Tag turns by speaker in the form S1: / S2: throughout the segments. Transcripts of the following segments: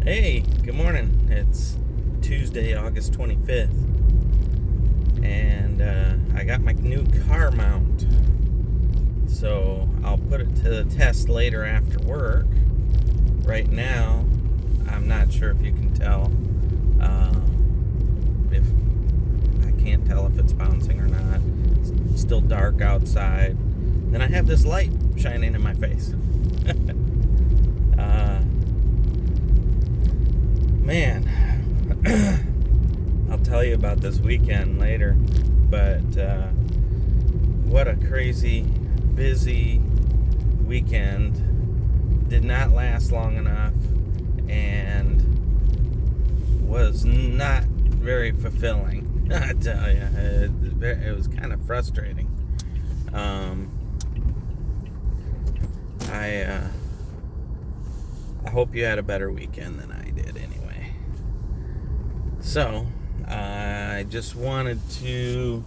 S1: Hey, good morning. It's Tuesday, August 25th, and I got my new car mount. So I'll put it to the test later after work. Right now, I'm not sure if you can tell. If I can't tell if it's bouncing or not. It's still dark outside. Then I have this light shining in my face. uh, Man, I'll tell you about this weekend later, but what a crazy, busy weekend. Did not last long enough and was not very fulfilling. I tell you, it was kind of frustrating. Um, I hope you had a better weekend than I did anyway. So, I just wanted to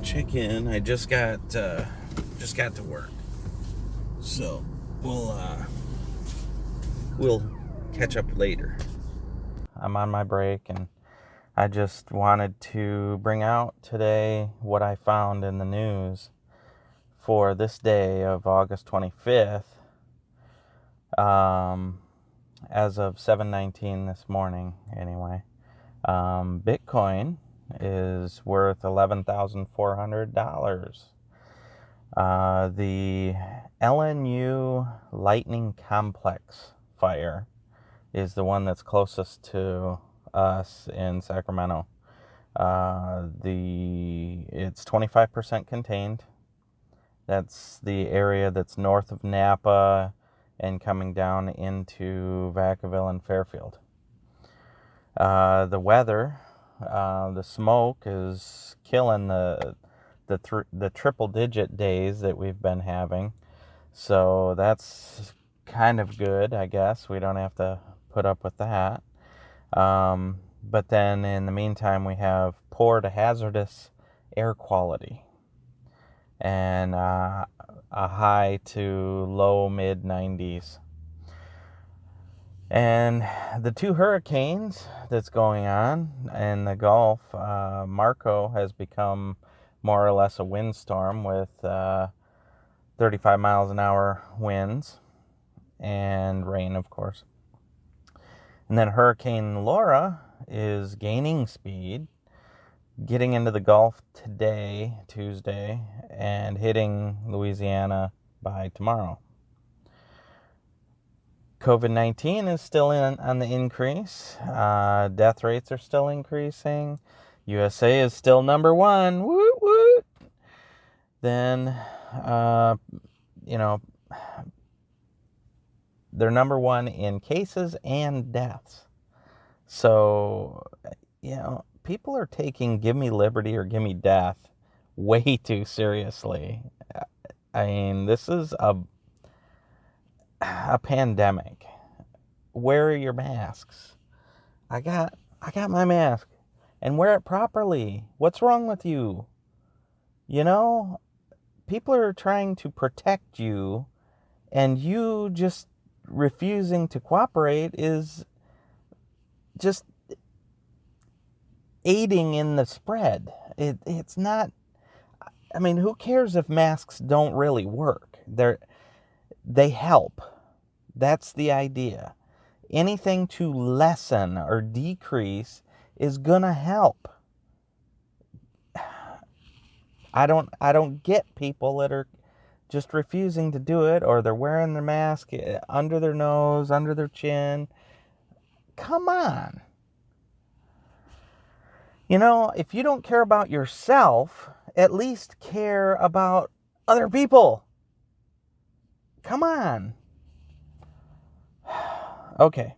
S1: check in. I just got to work, so we'll catch up later. I'm on my break, and I just wanted to bring out today what I found in the news for this day of August 25th. As of 7:19 this morning, anyway. Bitcoin is worth $11,400. The LNU Lightning Complex fire is the one that's closest to us in Sacramento. It's 25% contained. That's the area that's north of Napa and coming down into Vacaville and Fairfield. The weather, the smoke is killing the triple-digit days that we've been having. So that's kind of good, I guess. We don't have to put up with that. But then in the meantime, we have poor to hazardous air quality and a high to low mid 90s. And the two hurricanes that's going on in the Gulf, Marco has become more or less a windstorm with 35 miles an hour winds and rain, of course. And then Hurricane Laura is gaining speed, getting into the Gulf today, Tuesday, and hitting Louisiana by tomorrow. COVID-19 is still on the increase. Death rates are still increasing. USA is still number one. Woot woot. Then, they're number one in cases and deaths. So, people are taking give me liberty or give me death way too seriously. I mean, this is a pandemic. Wear your masks. I got my mask and wear it properly. What's wrong with you? People are trying to protect you, and you just refusing to cooperate is just aiding in the spread. It's not. I mean, who cares if masks don't really work? They help. That's the idea. Anything to lessen or decrease is gonna help. I don't get people that are just refusing to do it, or they're wearing their mask under their nose, under their chin. Come on. If you don't care about yourself, at least care about other people. Come on. Okay,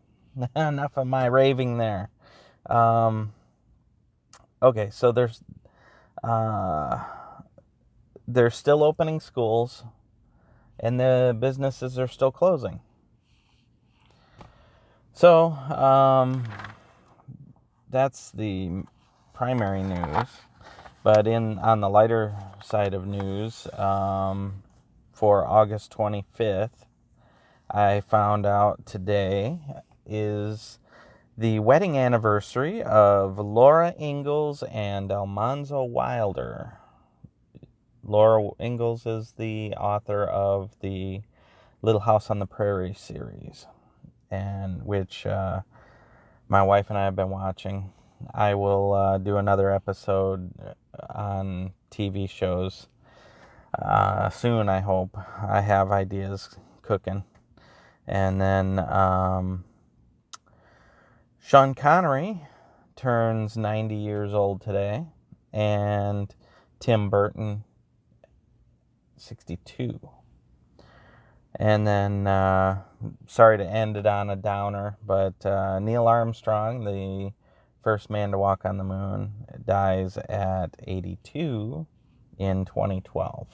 S1: enough of my raving there. Okay, so they're still opening schools, and the businesses are still closing. So, that's the primary news. But on the lighter side of news, for August 25th, I found out today is the wedding anniversary of Laura Ingalls and Almanzo Wilder. Laura Ingalls is the author of the Little House on the Prairie series, and which my wife and I have been watching. I will do another episode on TV shows soon, I hope. I have ideas cooking. And then Sean Connery turns 90 years old today, and Tim Burton 62. And then, sorry to end it on a downer, but Neil Armstrong, the first man to walk on the moon, dies at 82 in 2012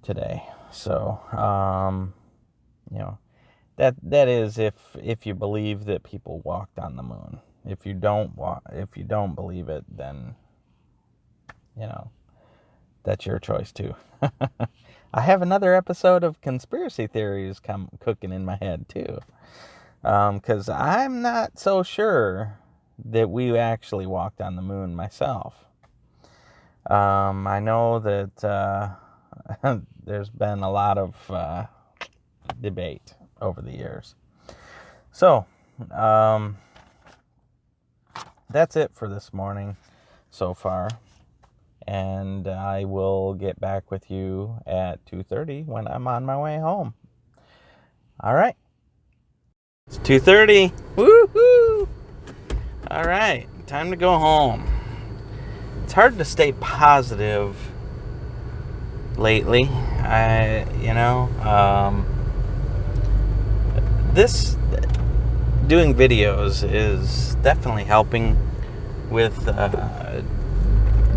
S1: today. So, that is if you believe that people walked on the moon. If you don't believe it, then that's your choice too. I have another episode of conspiracy theories cooking in my head too, because I'm not so sure that we actually walked on the moon myself. I know that there's been a lot of debate over the years. So, that's it for this morning so far. And I will get back with you at 2:30 when I'm on my way home. All right. It's 2:30. Woohoo! All right. Time to go home. It's hard to stay positive lately. This doing videos is definitely helping with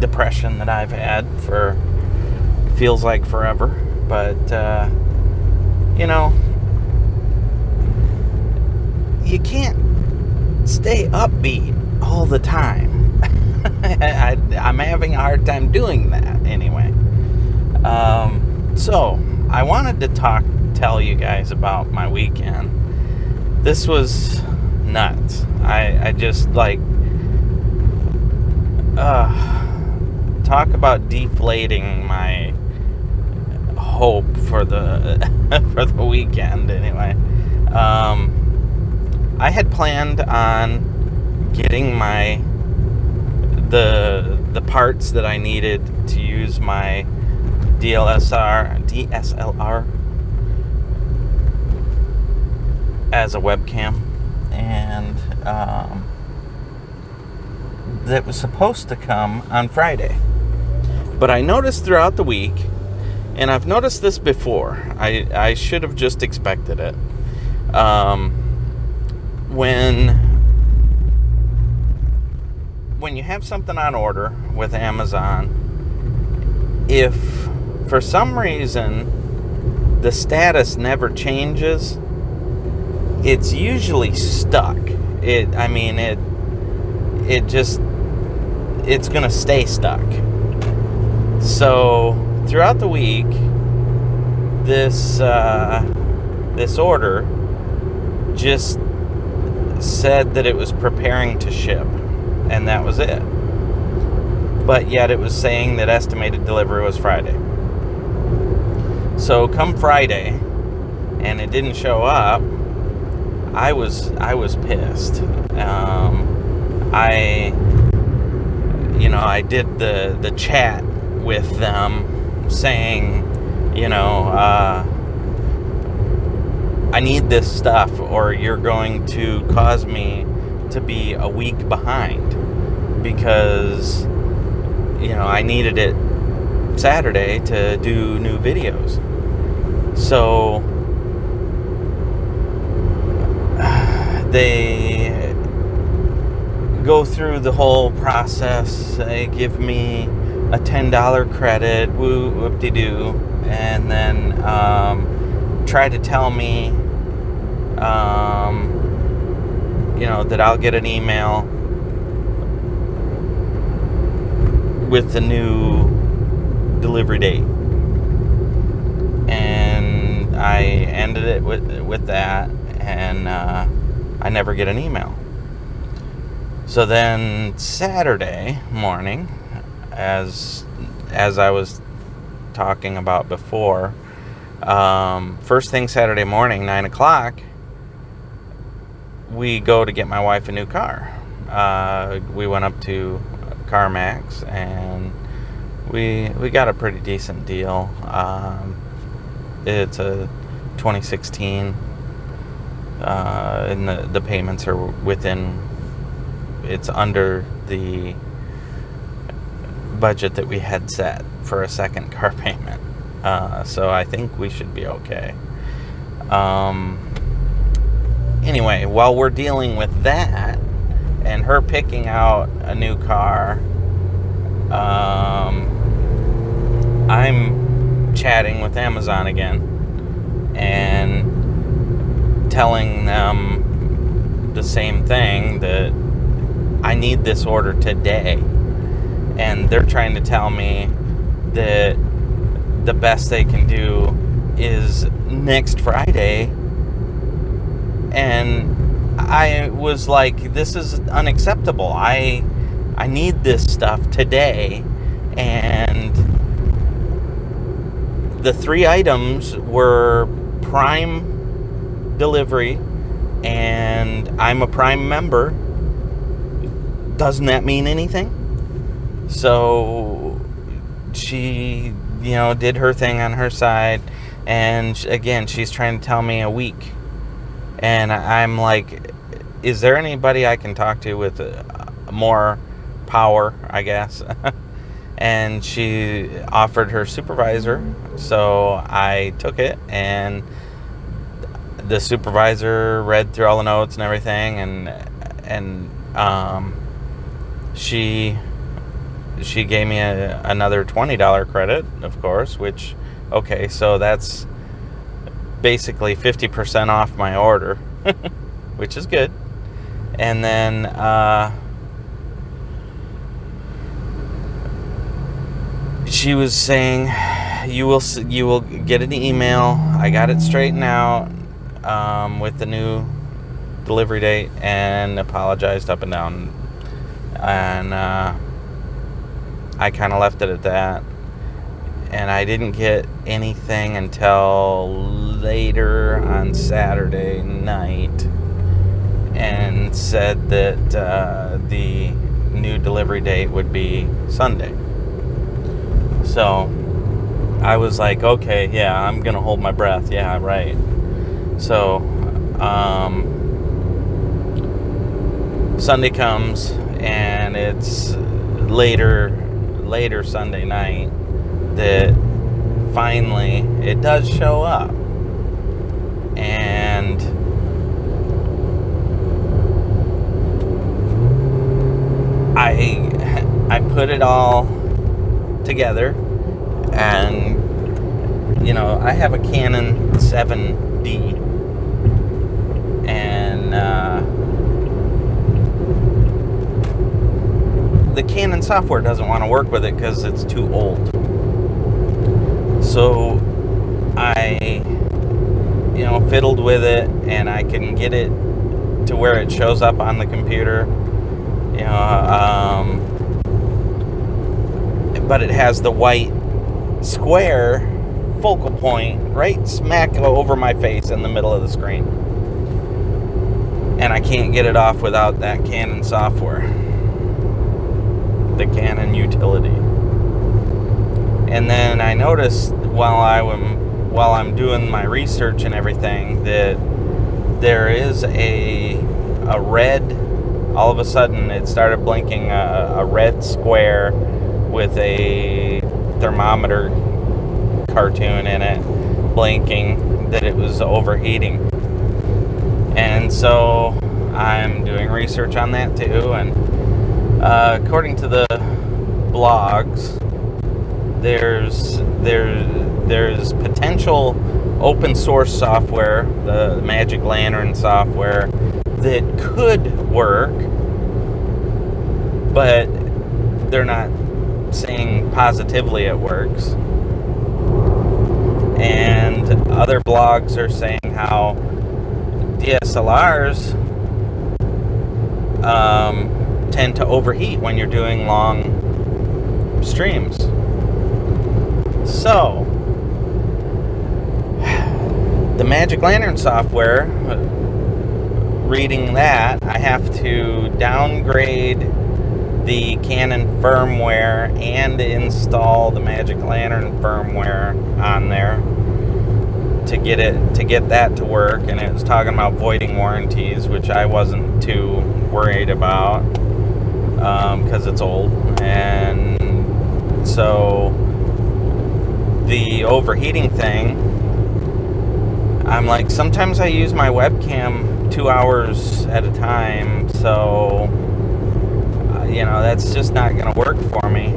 S1: depression that I've had for feels like forever. But you can't stay upbeat all the time. I'm having a hard time doing that anyway. So I wanted to tell you guys about my weekend. This was nuts. I just talk about deflating my hope for the for the weekend anyway. I had planned on getting the parts that I needed to use my DSLR as a webcam, and that was supposed to come on Friday. But I noticed throughout the week, and I've noticed this before, I should have just expected it. When you have something on order with Amazon, if for some reason the status never changes, it's usually stuck. It's gonna stay stuck. So throughout the week, this order just said that it was preparing to ship, and that was it. But yet it was saying that estimated delivery was Friday. So come Friday, and it didn't show up, I was pissed. I did the chat with them saying, I need this stuff, or you're going to cause me to be a week behind, because I needed it Saturday to do new videos. So they go through the whole process. They give me a $10 credit, whoop-de-doo, and then try to tell me that I'll get an email with the new delivery date. And I ended it with that, and I never get an email. So then Saturday morning, as I was talking about before, first thing Saturday morning, 9 o'clock, we go to get my wife a new car. We went up to CarMax, and we got a pretty decent deal. It's a 2016, and the payments are it's under the budget that we had set for a second car payment. So I think we should be okay. Anyway, while we're dealing with that and her picking out a new car, I'm chatting with Amazon again and telling them the same thing, that I need this order today. And they're trying to tell me that the best they can do is next Friday. And I was like, this is unacceptable. I need this stuff today. And the 3 items were Prime delivery, and I'm a Prime member. Doesn't that mean anything? So she, did her thing on her side, and again, she's trying to tell me a week. And I'm like, is there anybody I can talk to with more power, I guess? And she offered her supervisor, so I took it, and the supervisor read through all the notes and everything, and she gave me another $20 credit, of course, which, okay, so that's basically 50% off my order, which is good. And then she was saying, you will get an email. I got it straightened out with the new delivery date, and apologized up and down. And I kind of left it at that. And I didn't get anything until later on Saturday night, and said that the new delivery date would be Sunday. So I was like, okay, yeah, I'm going to hold my breath. Yeah, right. So Sunday comes, and it's later Sunday night that finally it does show up. And I put it all together, and I have a Canon 7D, and the Canon software doesn't want to work with it because it's too old. So I fiddled with it, and I can get it to where it shows up on the computer, but it has the white square focal point right smack over my face in the middle of the screen, and I can't get it off without that Canon software, the Canon utility. And then I noticed while I'm doing my research and everything, that there is a red, all of a sudden it started blinking a red square with a thermometer cartoon in it blinking, that it was overheating. And so I'm doing research on that too, and according to the blogs, there's potential open source software, the Magic Lantern software, that could work, but they're not saying positively it works. And other blogs are saying how DSLRs tend to overheat when you're doing long streams. So, the Magic Lantern software, reading that, I have to downgrade the Canon firmware and install the Magic Lantern firmware on there to get that to work. And it was talking about voiding warranties, which I wasn't too worried about because it's old. And so the overheating thing, I'm like, sometimes I use my webcam 2 hours at a time, so that's just not going to work for me.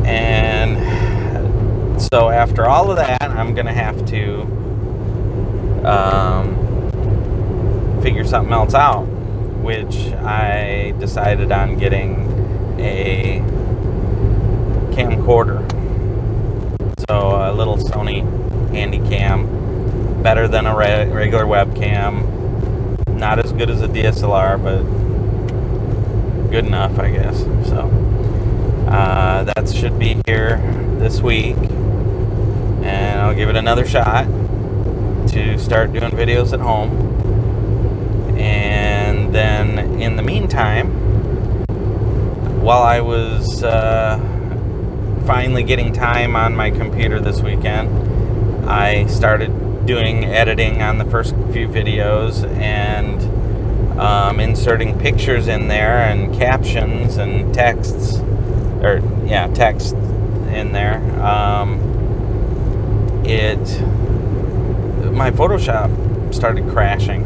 S1: And so after all of that, I'm going to have to figure something else out, which I decided on getting a camcorder. So a little Sony Handycam, better than a regular webcam. Not as good as a DSLR, but good enough, I guess. So that should be here this week, and I'll give it another shot to start doing videos at home. And then in the meantime, while I was finally getting time on my computer this weekend, I started doing editing on the first few videos and inserting pictures in there and captions and text in there. My Photoshop started crashing,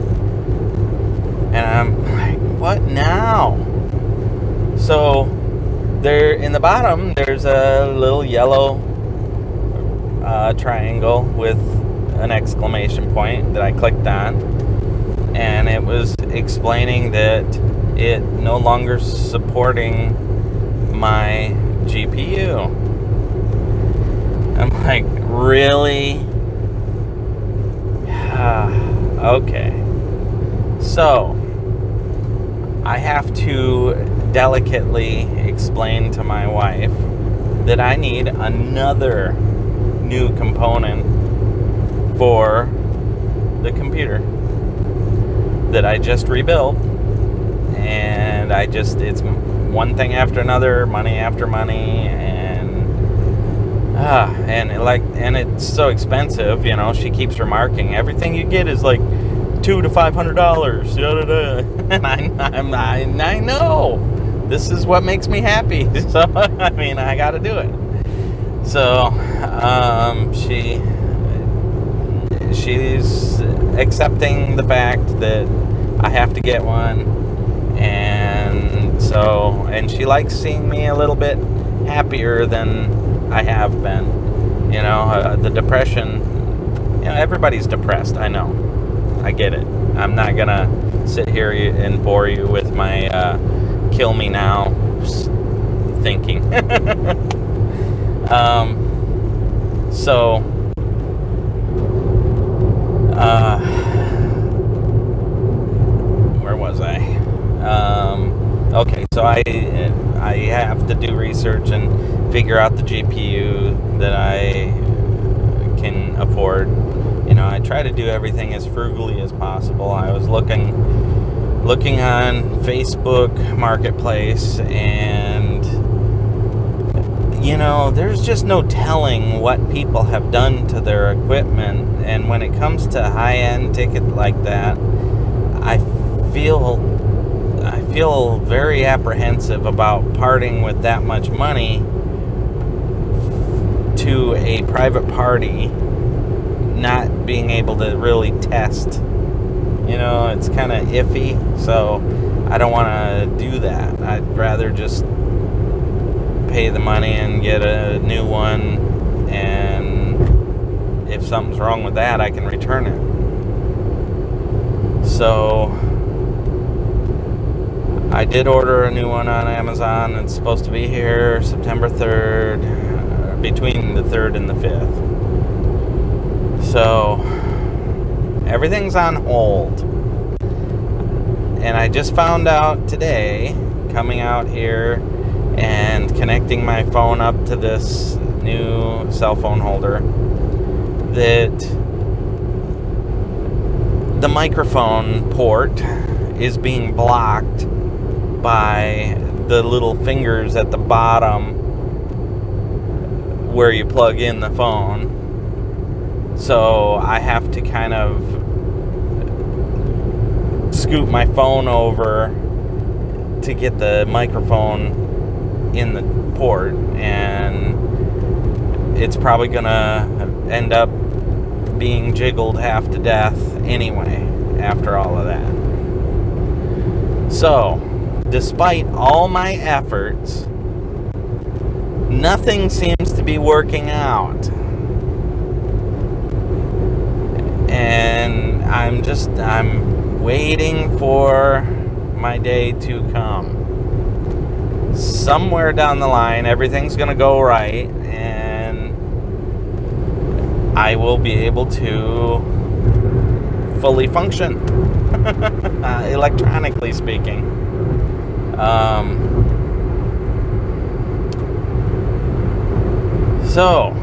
S1: and I'm like, what now? So there in the bottom, there's a little yellow triangle with an exclamation point that I clicked on, and it was explaining that it no longer supporting my GPU. I'm like, really? Okay. So I have to delicately explain to my wife that I need another new component for the computer that I just rebuilt, and it's one thing after another, money after money, and it's so expensive. She keeps remarking, everything you get is like $200 to $500. And I know this is what makes me happy. So I got to do it. So she's accepting the fact that I have to get one, and she likes seeing me a little bit happier than I have been. The depression, everybody's depressed, I know, I get it. I'm not gonna sit here and bore you with my kill me now thinking. Where was I? Okay, so I have to do research and figure out the GPU that I can afford. I try to do everything as frugally as possible. I was looking on Facebook Marketplace, and there's just no telling what people have done to their equipment. And when it comes to high-end ticket like that, I feel very apprehensive about parting with that much money to a private party, not being able to really test. It's kind of iffy, so I don't want to do that. I'd rather just pay the money and get a new one, and if something's wrong with that, I can return it. So I did order a new one on Amazon. It's supposed to be here September 3rd, between the 3rd and the 5th. So everything's on hold. And I just found out today, coming out here and connecting my phone up to this new cell phone holder, that the microphone port is being blocked by the little fingers at the bottom where you plug in the phone. So I have to kind of scoot my phone over to get the microphone in the port, and it's probably gonna end up being jiggled half to death anyway after all of that. So, despite all my efforts, nothing seems to be working out. And I'm waiting for my day to come. Somewhere down the line, everything's going to go right, and I will be able to fully function, electronically speaking. So,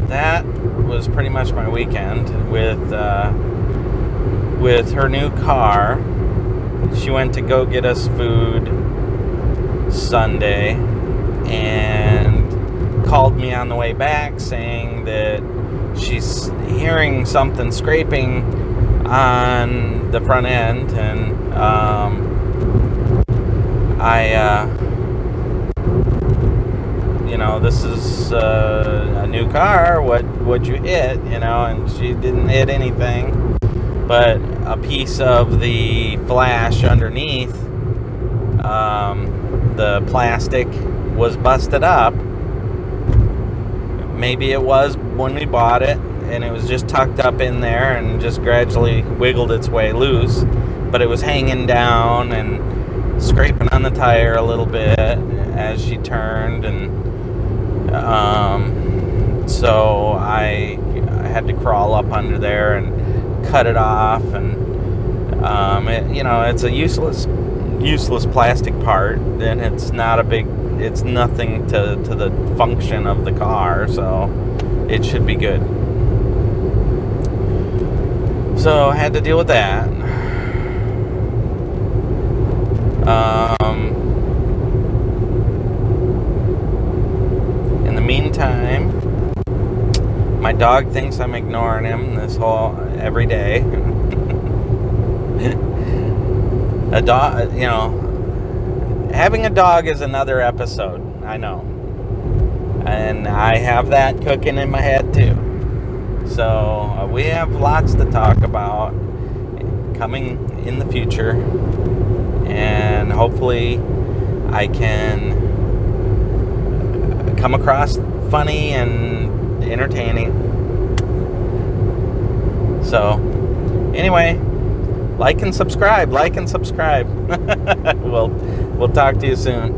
S1: that was pretty much my weekend with her new car. She went to go get us food Sunday and called me on the way back saying that she's hearing something scraping on the front end, and this is a new car, what'd you hit, and she didn't hit anything, but a piece of the flash underneath, the plastic was busted up. Maybe it was when we bought it, and it was just tucked up in there and just gradually wiggled its way loose, but it was hanging down and scraping on the tire a little bit as she turned, and so I had to crawl up under there and cut it off, and it's a useless plastic part, and it's nothing to the function of the car, so it should be good. So I had to deal with that. In the meantime, my dog thinks I'm ignoring him every day. A dog, having a dog is another episode, I know. And I have that cooking in my head too. So we have lots to talk about coming in the future. And hopefully I can come across funny and entertaining. So, anyway, like and subscribe. We'll talk to you soon.